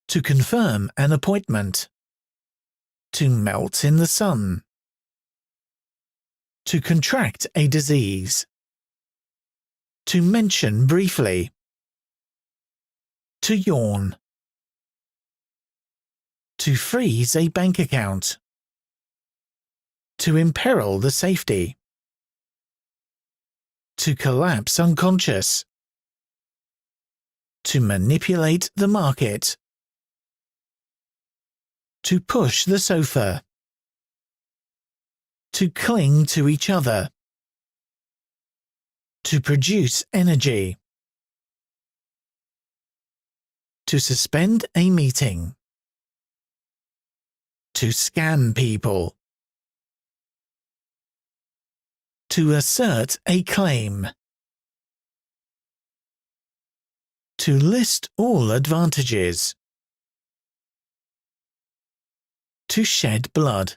To confirm an appointment. To melt in the sun. To contract a disease. To mention briefly. To yawn. To freeze a bank account. To imperil the safety. To collapse unconscious. To manipulate the market. To push the sofa. To cling to each other. To produce energy. To suspend a meeting. To scam people. To assert a claim. To list all advantages. To shed blood.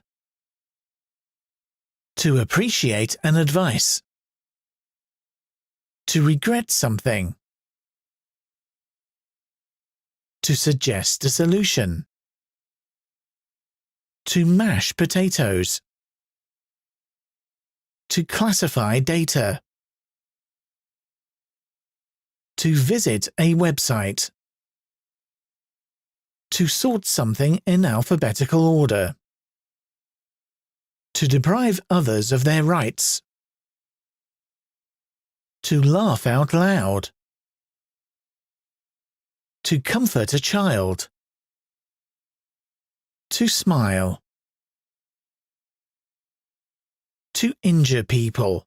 To appreciate an advice. To regret something. To suggest a solution. To mash potatoes. To classify data. To visit a website. To sort something in alphabetical order. To deprive others of their rights. To laugh out loud. To comfort a child. To smile. To injure people.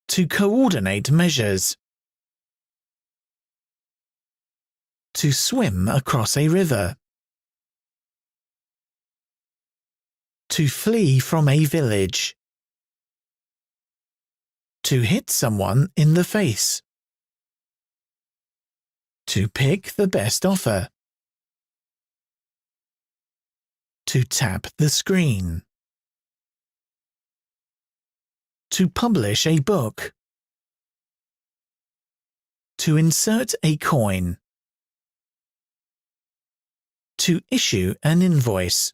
To coordinate measures. To swim across a river. To flee from a village. To hit someone in the face. To pick the best offer. To tap the screen. To publish a book. To insert a coin. To issue an invoice.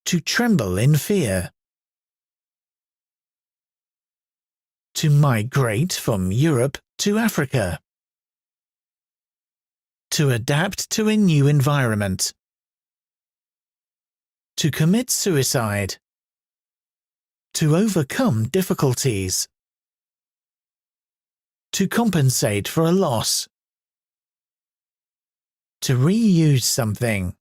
To tremble in fear. To migrate from Europe to Africa. To adapt to a new environment. To commit suicide. To overcome difficulties. To compensate for a loss. To reuse something.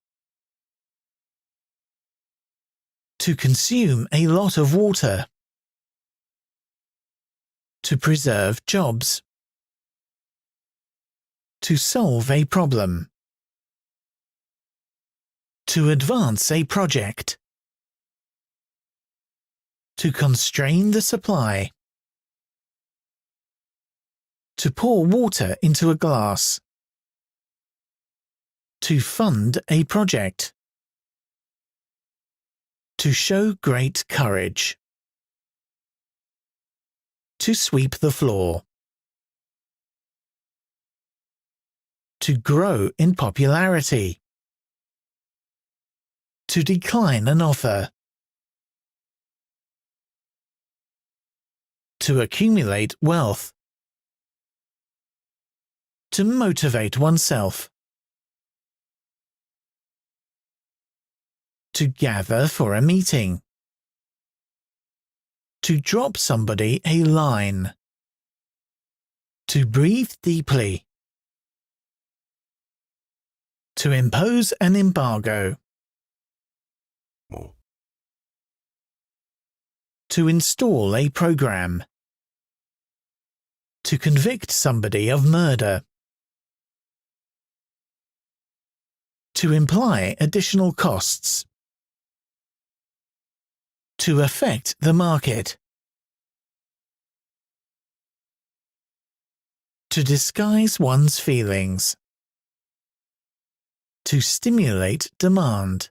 To consume a lot of water. To preserve jobs. To solve a problem. To advance a project. To constrain the supply. To pour water into a glass. To fund a project. To show great courage. To sweep the floor. To grow in popularity. To decline an offer. To accumulate wealth. To motivate oneself. To gather for a meeting. To drop somebody a line. To breathe deeply. To impose an embargo. To install a program. To convict somebody of murder. To imply additional costs. To affect the market. To disguise one's feelings. To stimulate demand.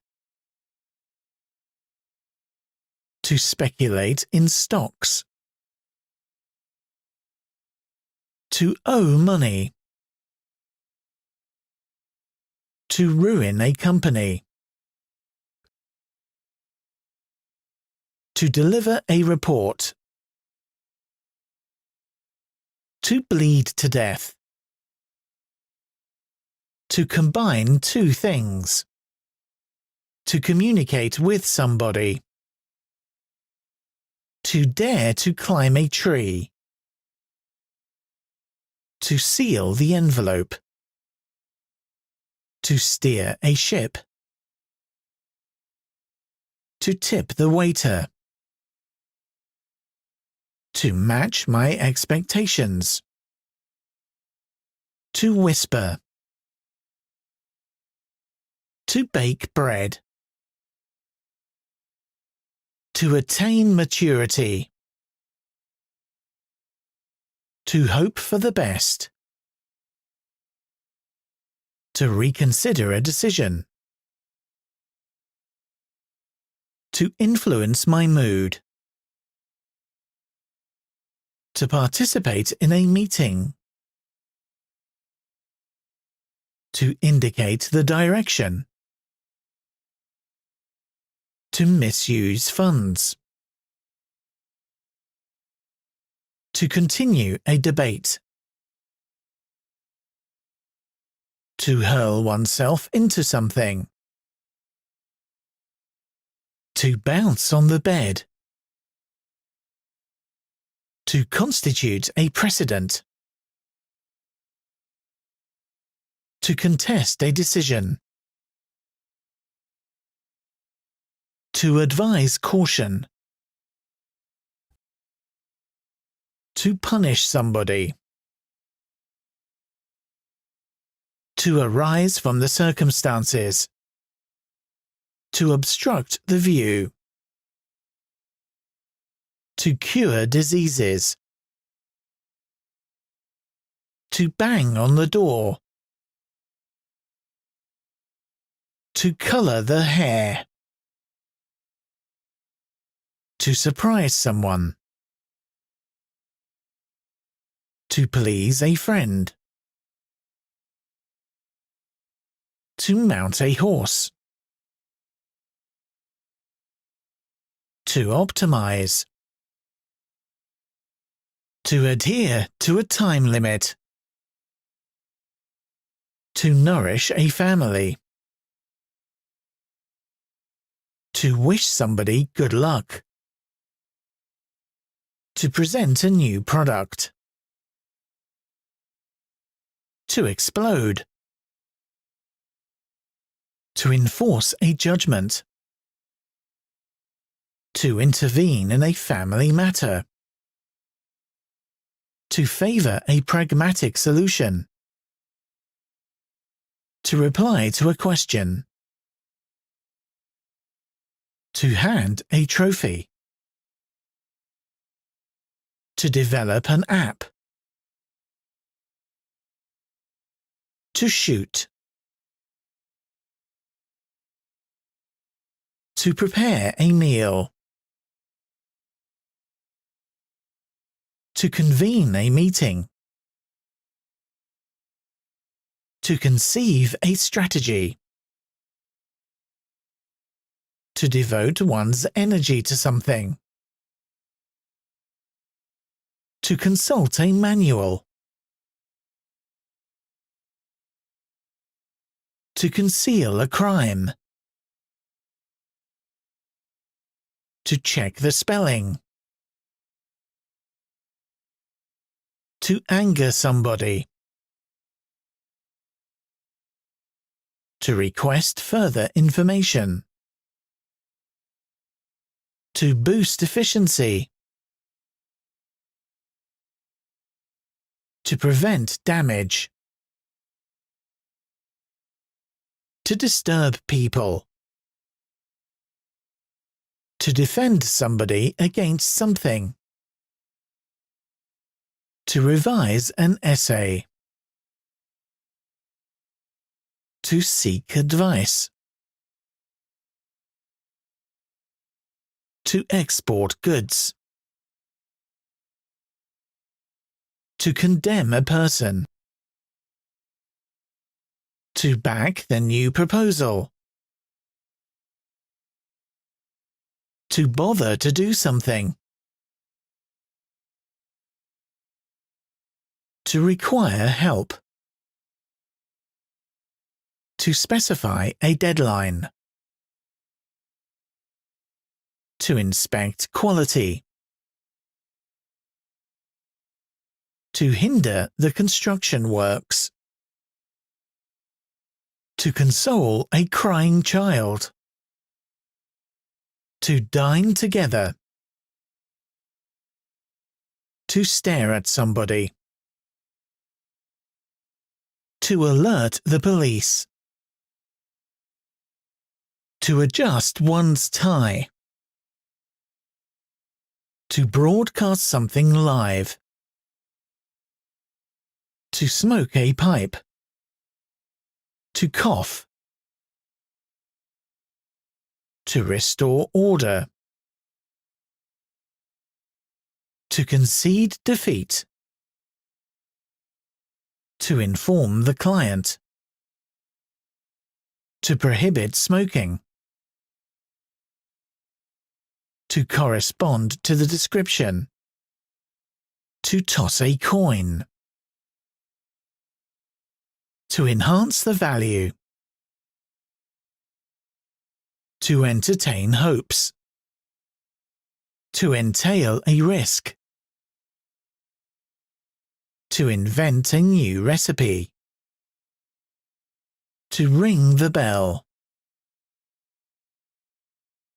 To speculate in stocks. To owe money. To ruin a company. To deliver a report. To bleed to death. To combine two things. To communicate with somebody. To dare to climb a tree. To seal the envelope. To steer a ship. To tip the waiter. To match my expectations. To whisper. To bake bread. To attain maturity. To hope for the best. To reconsider a decision. To influence my mood. To participate in a meeting. To indicate the direction. To misuse funds. To continue a debate. To hurl oneself into something. To bounce on the bed. To constitute a precedent. To contest a decision. To advise caution. To punish somebody. To arise from the circumstances. To obstruct the view. To cure diseases. To bang on the door. To colour the hair. To surprise someone. To please a friend. To mount a horse. To optimize. To adhere to a time limit. To nourish a family. To wish somebody good luck. To present a new product. To explode. To enforce a judgment. To intervene in a family matter. To favor a pragmatic solution. To reply to a question. To hand a trophy. To develop an app. To shoot. To prepare a meal. To convene a meeting. To conceive a strategy. To devote one's energy to something. To consult a manual. To conceal a crime. To check the spelling. To anger somebody. To request further information. To boost efficiency. To prevent damage. To disturb people. To defend somebody against something. To revise an essay. To seek advice. To export goods. To condemn a person. To back the new proposal. To bother to do something. To require help. To specify a deadline. To inspect quality. To hinder the construction works. To console a crying child. To dine together. To stare at somebody. To alert the police. To adjust one's tie. To broadcast something live. To smoke a pipe. To cough. To restore order. To concede defeat. To inform the client. To prohibit smoking. To correspond to the description. To toss a coin. To enhance the value. To entertain hopes. To entail a risk. To invent a new recipe. To ring the bell.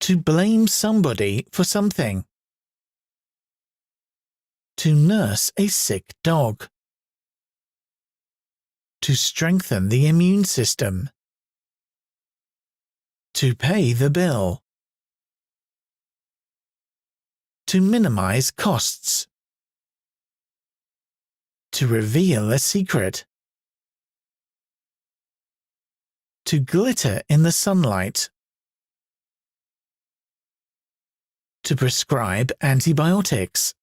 To blame somebody for something. To nurse a sick dog. To strengthen the immune system. To pay the bill. To minimize costs. To reveal a secret. To glitter in the sunlight. To prescribe antibiotics.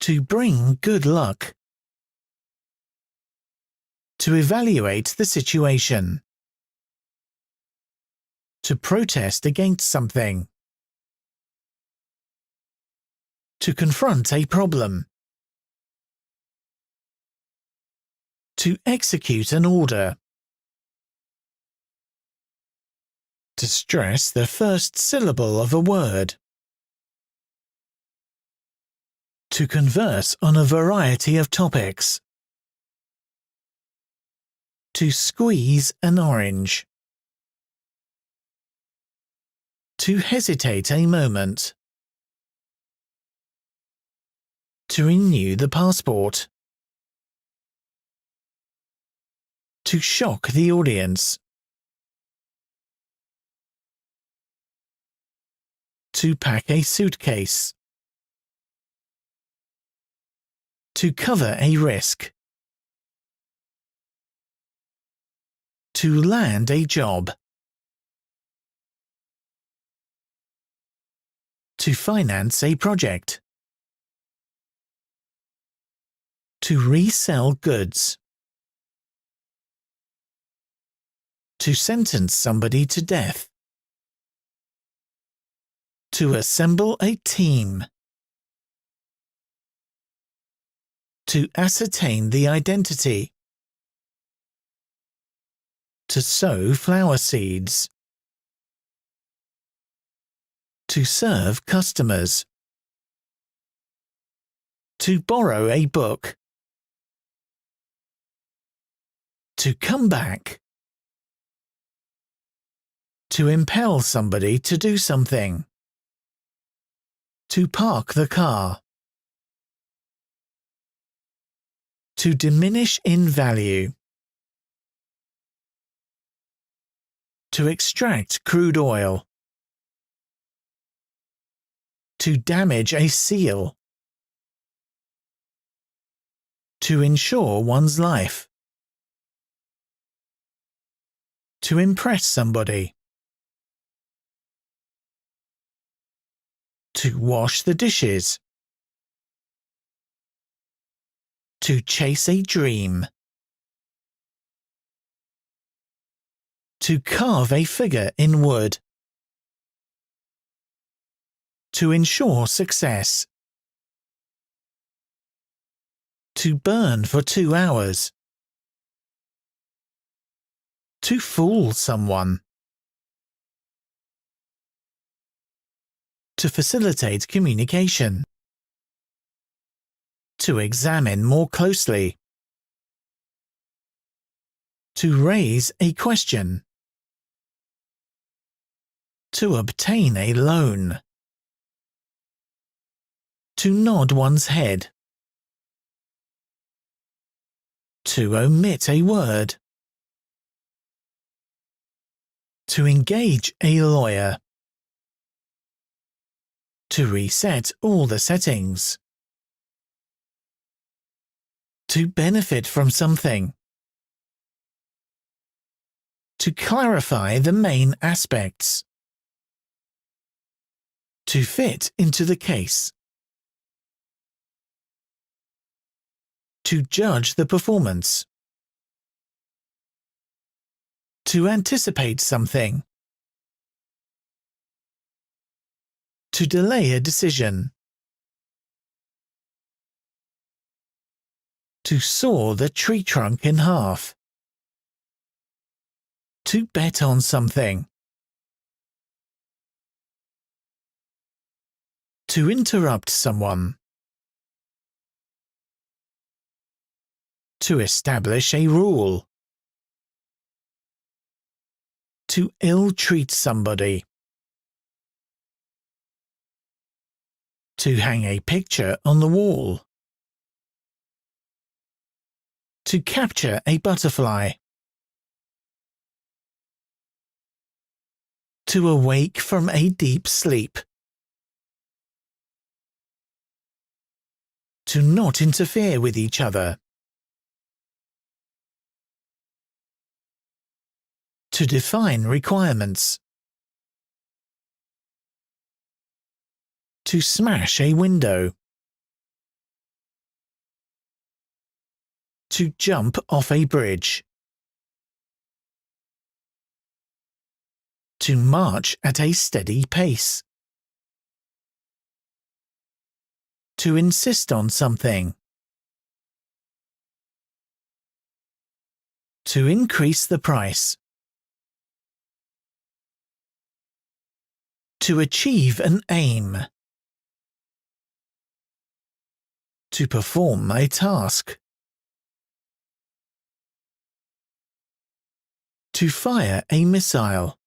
To bring good luck. To evaluate the situation. To protest against something. To confront a problem. To execute an order. To stress the first syllable of a word. To converse on a variety of topics. To squeeze an orange. To hesitate a moment. To renew the passport. To shock the audience. To pack a suitcase. To cover a risk. To land a job. To finance a project. To resell goods. To sentence somebody to death. To assemble a team. To ascertain the identity. To sow flower seeds. To serve customers. To borrow a book. To come back. To impel somebody to do something. To park the car. To diminish in value. To extract crude oil. To damage a seal. To insure one's life. To impress somebody. To wash the dishes. To chase a dream. To carve a figure in wood. To ensure success. To burn for 2 hours. To fool someone. To facilitate communication. To examine more closely. To raise a question. To obtain a loan. To nod one's head. To omit a word. To engage a lawyer. To reset all the settings. To benefit from something. To clarify the main aspects. To fit into the case. To judge the performance. To anticipate something. To delay a decision. To saw the tree trunk in half. To bet on something. To interrupt someone. To establish a rule. To ill-treat somebody. To hang a picture on the wall. To capture a butterfly. To awake from a deep sleep. To not interfere with each other. To define requirements. To smash a window. To jump off a bridge. To march at a steady pace. To insist on something. To increase the price. To achieve an aim. To perform a task. To fire a missile.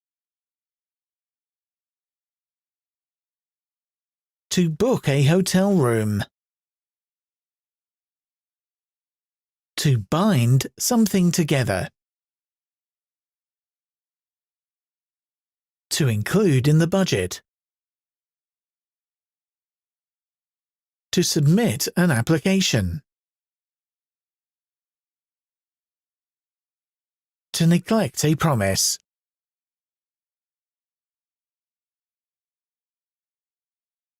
To book a hotel room. To bind something together. To include in the budget. To submit an application. To neglect a promise.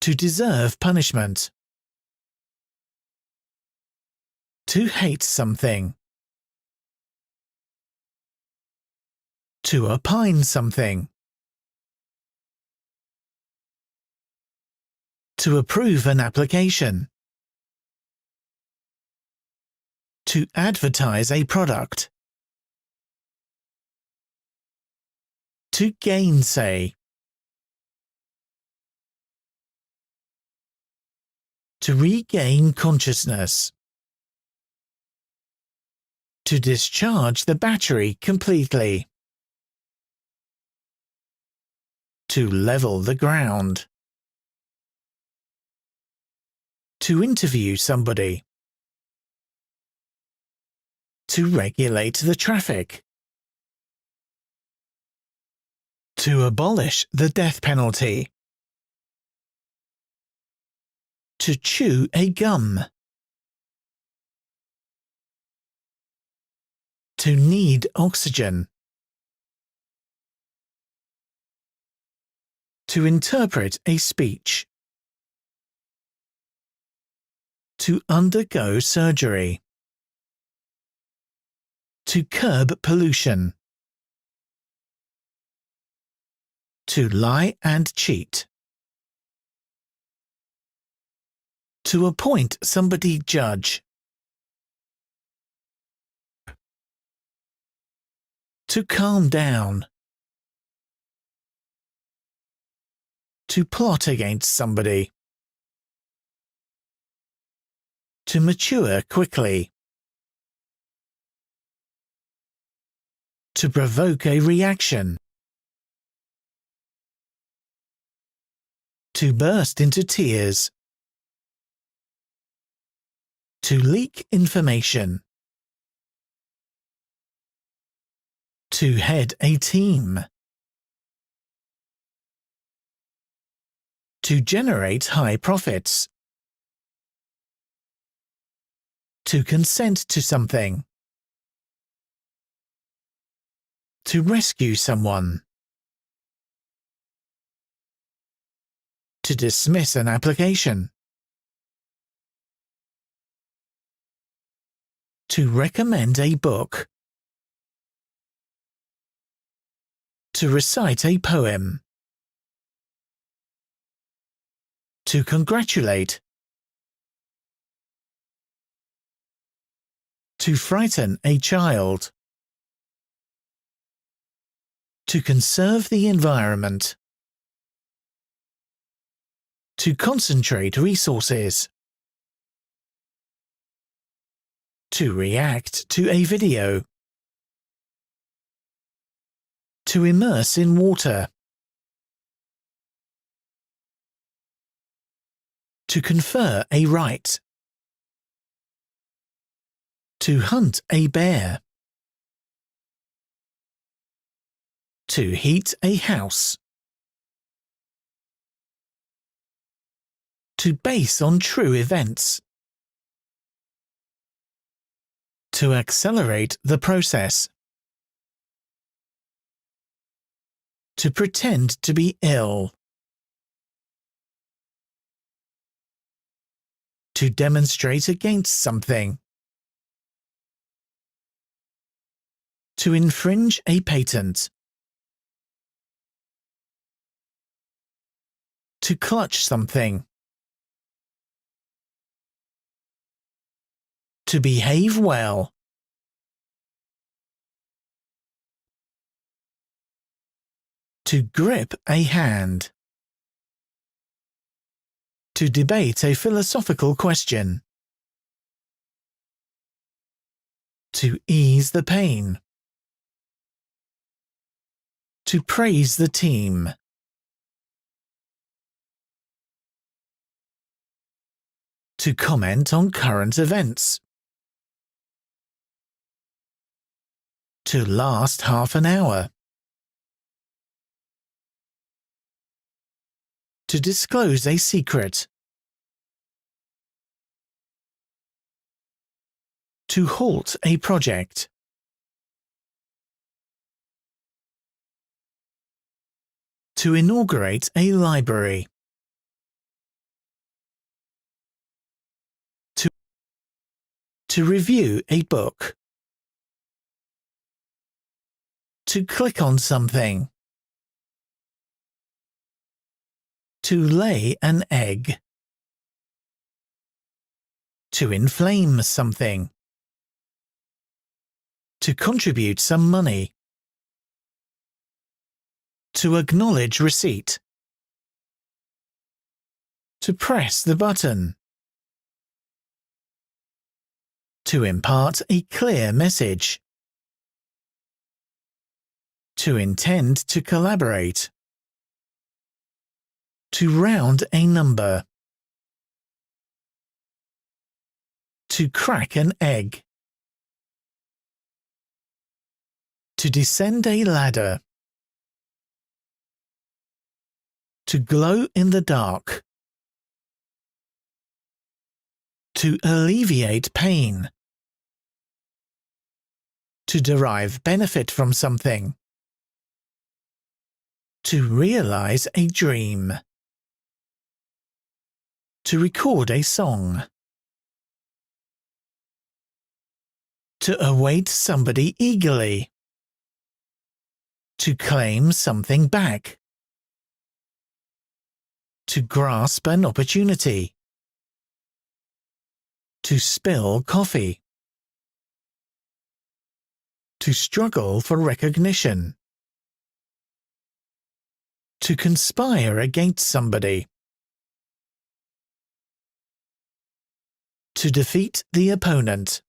To deserve punishment. To hate something. To opine something. To approve an application. To advertise a product. To gainsay. To regain consciousness. To discharge the battery completely. To level the ground. To interview somebody. To regulate the traffic. To abolish the death penalty. To chew a gum. To need oxygen. To interpret a speech. To undergo surgery. To curb pollution. To lie and cheat. To appoint somebody judge. To calm down. To plot against somebody. To mature quickly. To provoke a reaction. To burst into tears. To leak information. To head a team. To generate high profits. To consent to something. To rescue someone. To dismiss an application. To recommend a book. To recite a poem. To congratulate. To frighten a child. To conserve the environment. To concentrate resources. To react to a video. To immerse in water. To confer a right. To hunt a bear. To heat a house. To base on true events. To accelerate the process. To pretend to be ill. To demonstrate against something. To infringe a patent. To clutch something. To behave well. To grip a hand. To debate a philosophical question. To ease the pain. To praise the team. To comment on current events. To last half an hour. To disclose a secret. To halt a project. To inaugurate a library. To review a book. To click on something. To lay an egg. To inflame something. To contribute some money. To acknowledge receipt. To press the button. To impart a clear message. To intend to collaborate. To round a number. To crack an egg. To descend a ladder. To glow in the dark. To alleviate pain. To derive benefit from something. To realize a dream. To record a song. To await somebody eagerly. To claim something back. To grasp an opportunity. To spill coffee. To struggle for recognition. To conspire against somebody. To defeat the opponent.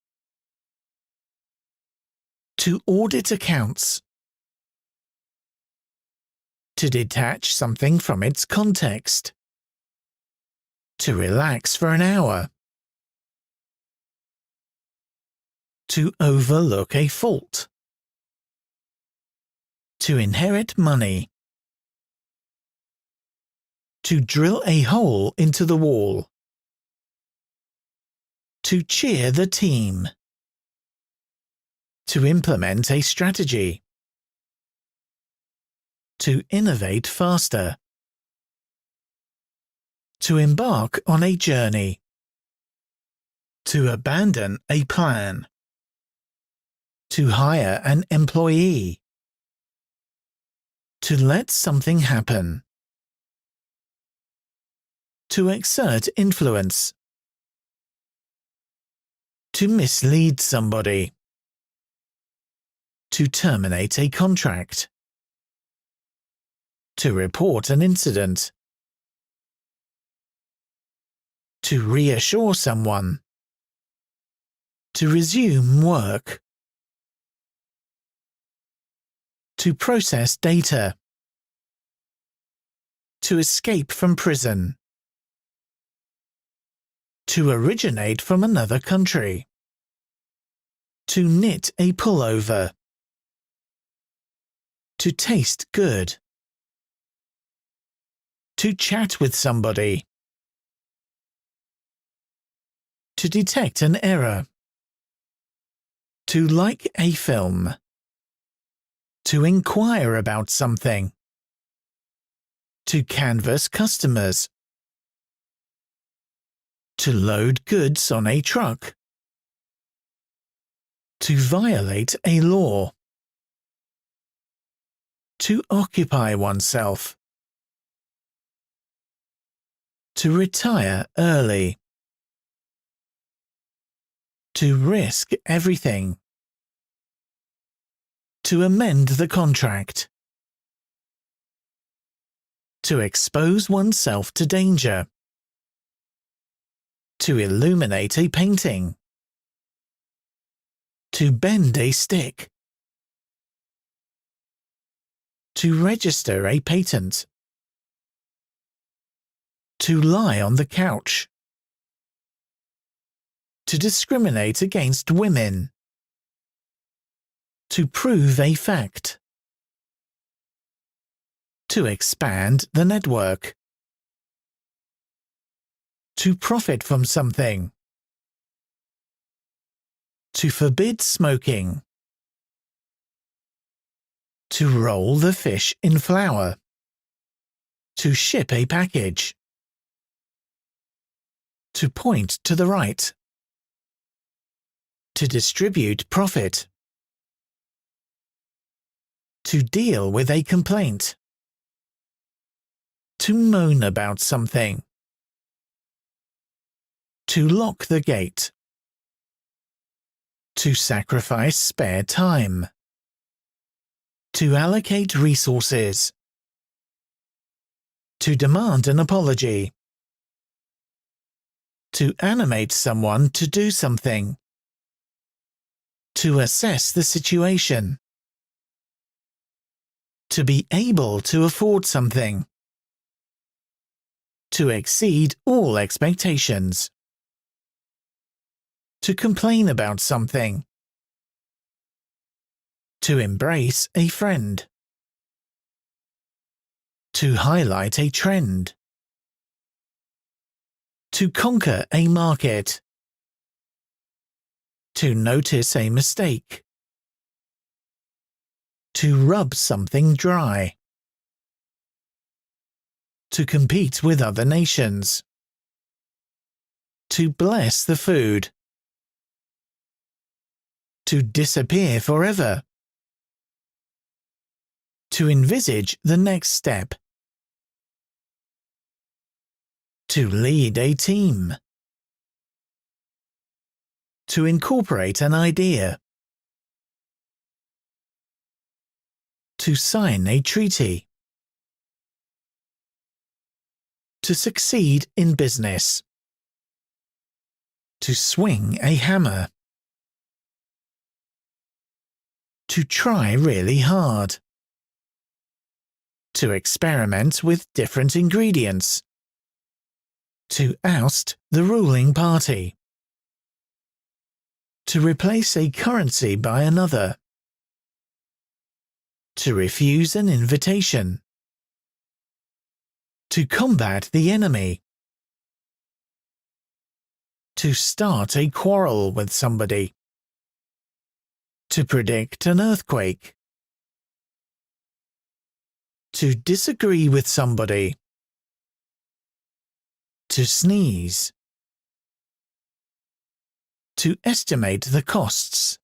To audit accounts. To detach something from its context. To relax for an hour. To overlook a fault. To inherit money. To drill a hole into the wall. To cheer the team. To implement a strategy. To innovate faster. To embark on a journey. To abandon a plan. To hire an employee. To let something happen. To exert influence. To mislead somebody. To terminate a contract. To report an incident. To reassure someone. To resume work. To process data. To escape from prison. To originate from another country. To knit a pullover. To taste good. To chat with somebody. To detect an error. To like a film. To inquire about something. To canvass customers. To load goods on a truck. To violate a law. To occupy oneself. To retire early. To risk everything. To amend the contract. To expose oneself to danger. To illuminate a painting. To bend a stick. To register a patent. To lie on the couch. To discriminate against women. To prove a fact. To expand the network. To profit from something. To forbid smoking. To roll the fish in flour. To ship a package. To point to the right. To distribute profit. To deal with a complaint. To moan about something. To lock the gate. To sacrifice spare time. To allocate resources. To demand an apology. To animate someone to do something. To assess the situation. To be able to afford something. To exceed all expectations. To complain about something. To embrace a friend. To highlight a trend. To conquer a market. To notice a mistake. To rub something dry. To compete with other nations. To bless the food. To disappear forever. To envisage the next step. To lead a team. To incorporate an idea. To sign a treaty. To succeed in business. To swing a hammer. To try really hard. To experiment with different ingredients. To oust the ruling party. To replace a currency by another. To refuse an invitation. To combat the enemy. To start a quarrel with somebody. To predict an earthquake. To disagree with somebody. To sneeze. To estimate the costs.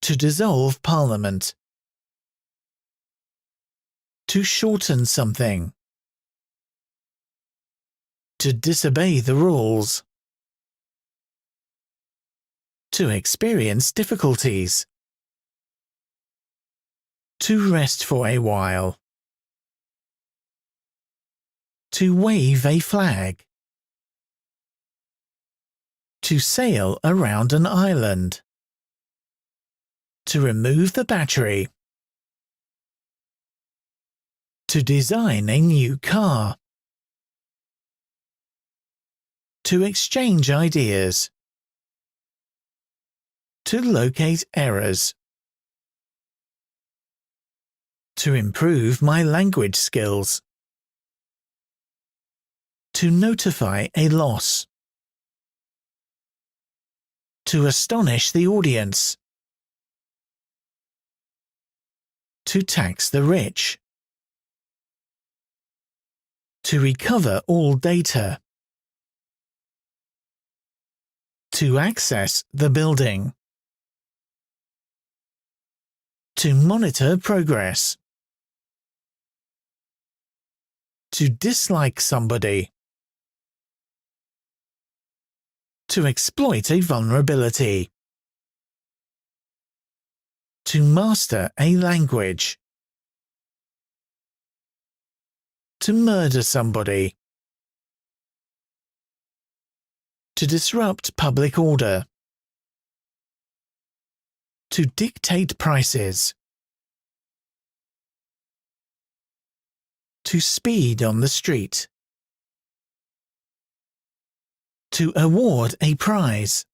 To dissolve Parliament. To shorten something. To disobey the rules. To experience difficulties. To rest for a while. To wave a flag. To sail around an island. To remove the battery. To design a new car. To exchange ideas. To locate errors. To improve my language skills. To notify a loss. To astonish the audience. To tax the rich. To recover all data. To access the building. To monitor progress. To dislike somebody. To exploit a vulnerability. To master a language. To murder somebody. To disrupt public order. To dictate prices. To speed on the street. To award a prize.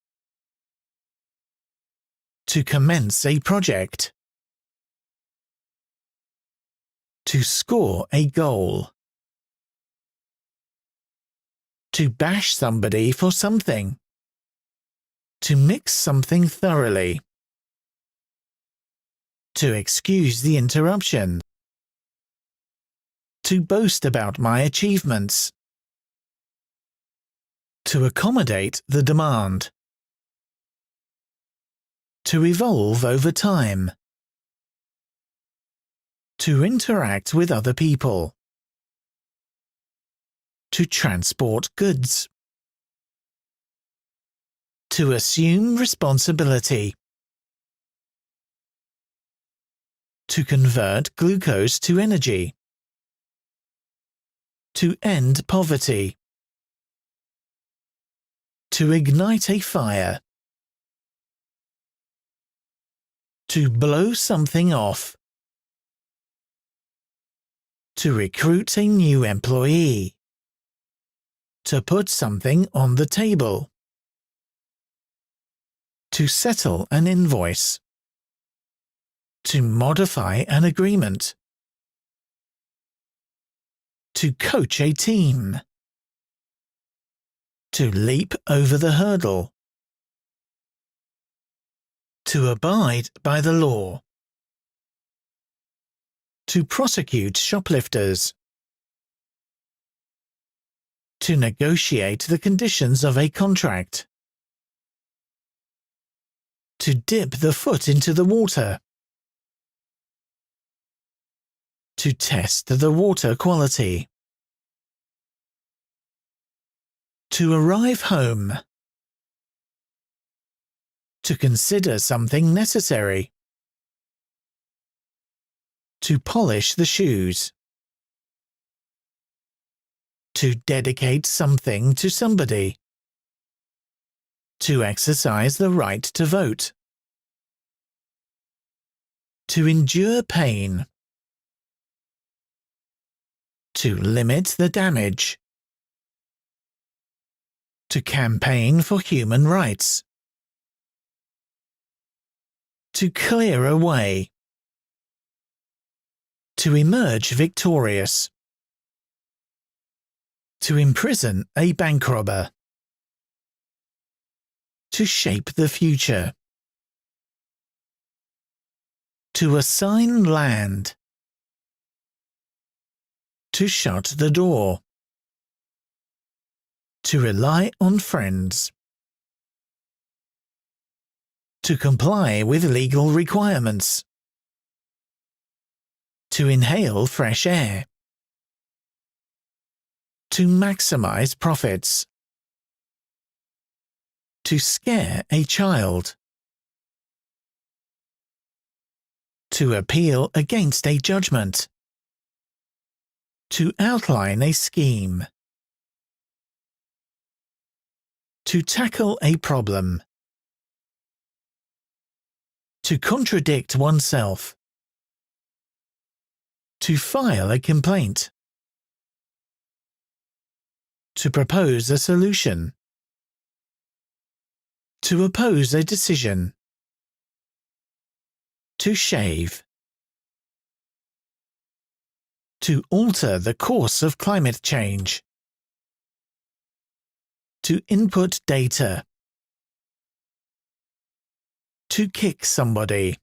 To commence a project. To score a goal. To bash somebody for something. To mix something thoroughly. To excuse the interruption. To boast about my achievements. To accommodate the demand. To evolve over time. To interact with other people. To transport goods. To assume responsibility. To convert glucose to energy. To end poverty. To ignite a fire. To blow something off. To recruit a new employee. To put something on the table. To settle an invoice. To modify an agreement. To coach a team. To leap over the hurdle. To abide by the law. To prosecute shoplifters. To negotiate the conditions of a contract. To dip the foot into the water. To test the water quality. To arrive home. To consider something necessary. To polish the shoes. To dedicate something to somebody. To exercise the right to vote. To endure pain. To limit the damage. To campaign for human rights. To clear a way. To emerge victorious. To imprison a bank robber. To shape the future. To assign land. To shut the door. To rely on friends. To comply with legal requirements. To inhale fresh air. To maximize profits. To scare a child. To appeal against a judgment. To outline a scheme. To tackle a problem. To contradict oneself. To file a complaint. To propose a solution. To oppose a decision. To shave. To alter the course of climate change. To input data. To kick somebody.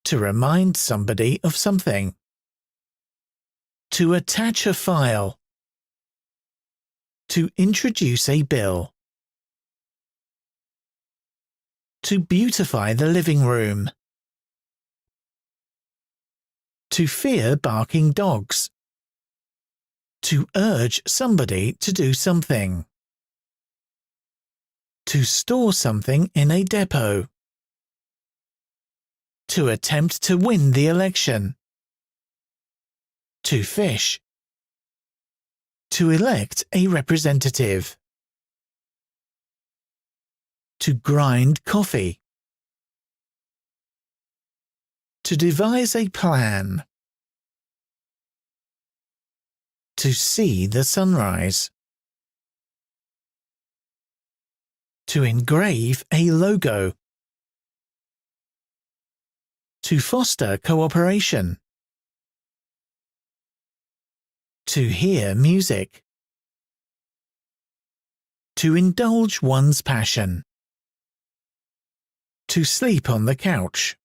To remind somebody of something. To attach a file. To introduce a bill. To beautify the living room. To fear barking dogs. To urge somebody to do something. To store something in a depot. To attempt to win the election. To fish. To elect a representative. To grind coffee. To devise a plan. To see the sunrise. To engrave a logo. To foster cooperation. To hear music. To indulge one's passion. To sleep on the couch.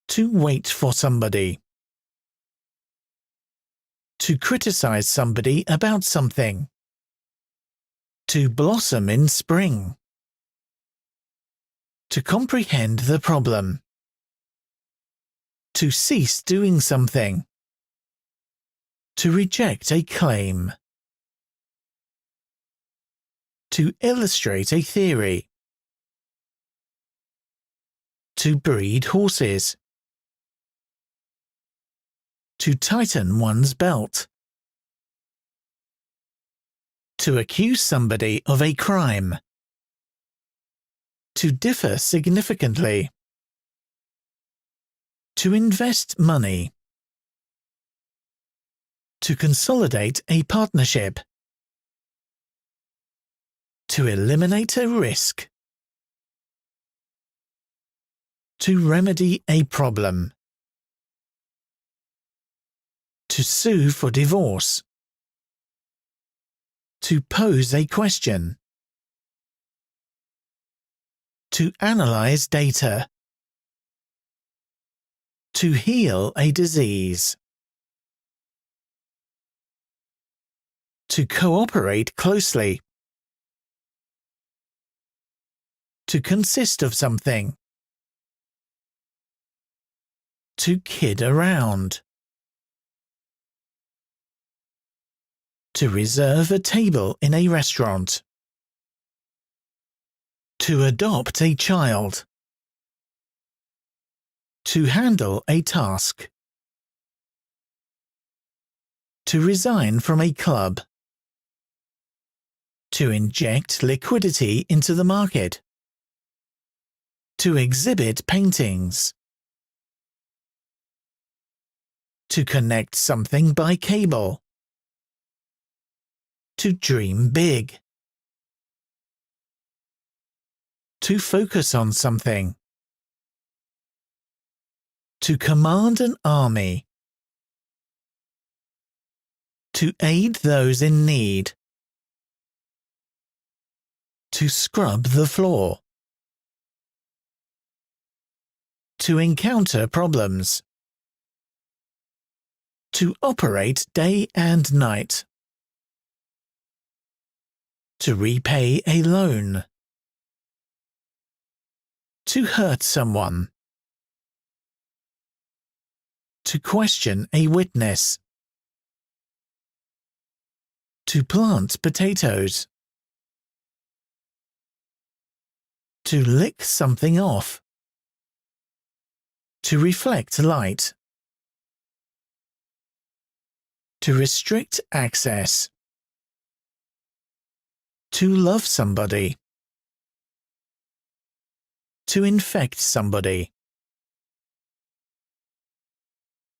To wait for somebody. To criticize somebody about something. To blossom in spring. To comprehend the problem. To cease doing something. To reject a claim. To illustrate a theory. To breed horses. To tighten one's belt. To accuse somebody of a crime. To differ significantly. To invest money. To consolidate a partnership. To eliminate a risk. To remedy a problem. To sue for divorce. To pose a question. To analyze data. To heal a disease. To cooperate closely. To consist of something. To kid around. To reserve a table in a restaurant. To adopt a child. To handle a task. To resign from a club. To inject liquidity into the market. To exhibit paintings. To connect something by cable. To dream big. To focus on something. To command an army. To aid those in need. To scrub the floor. To encounter problems. To operate day and night. To repay a loan. To hurt someone. To question a witness. To plant potatoes. To lick something off. To reflect light. To restrict access. To love somebody. To infect somebody.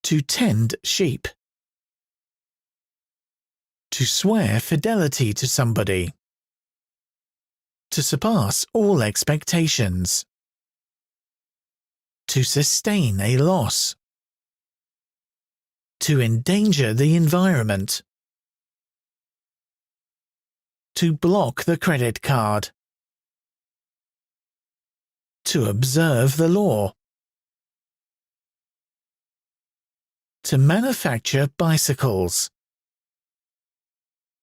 To tend sheep. To swear fidelity to somebody. To surpass all expectations. To sustain a loss. To endanger the environment. To block the credit card. To observe the law. To manufacture bicycles.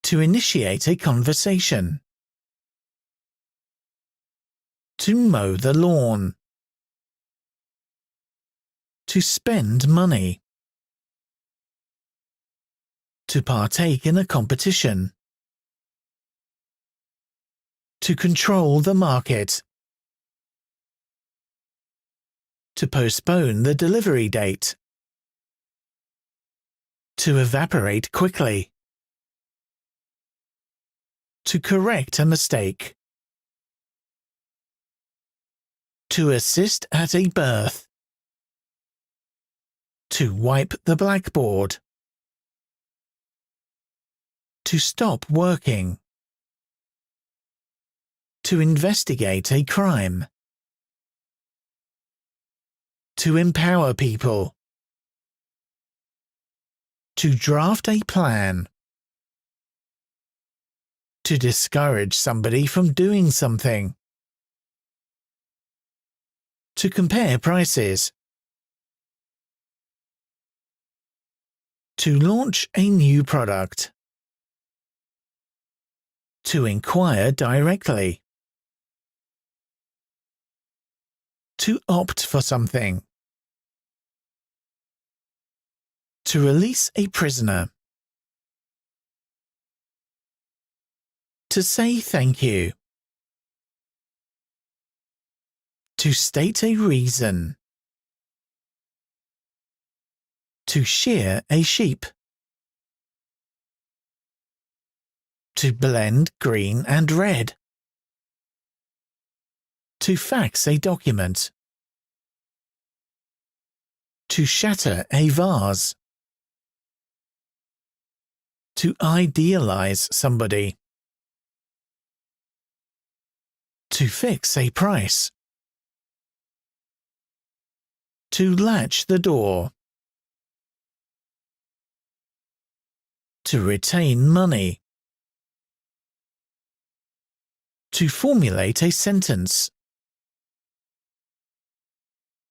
To initiate a conversation. To mow the lawn. To spend money. To partake in a competition. To control the market. To postpone the delivery date. To evaporate quickly. To correct a mistake. To assist at a birth. To wipe the blackboard. To stop working. To investigate a crime. To empower people. To draft a plan. To discourage somebody from doing something. To compare prices. To launch a new product. To inquire directly. To opt for something. To release a prisoner. To say thank you. To state a reason. To shear a sheep. To blend green and red. To fax a document. To shatter a vase. To idealize somebody. To fix a price. To latch the door. To retain money. To formulate a sentence.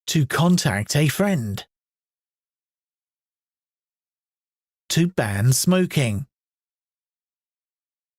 To contact a friend. To ban smoking.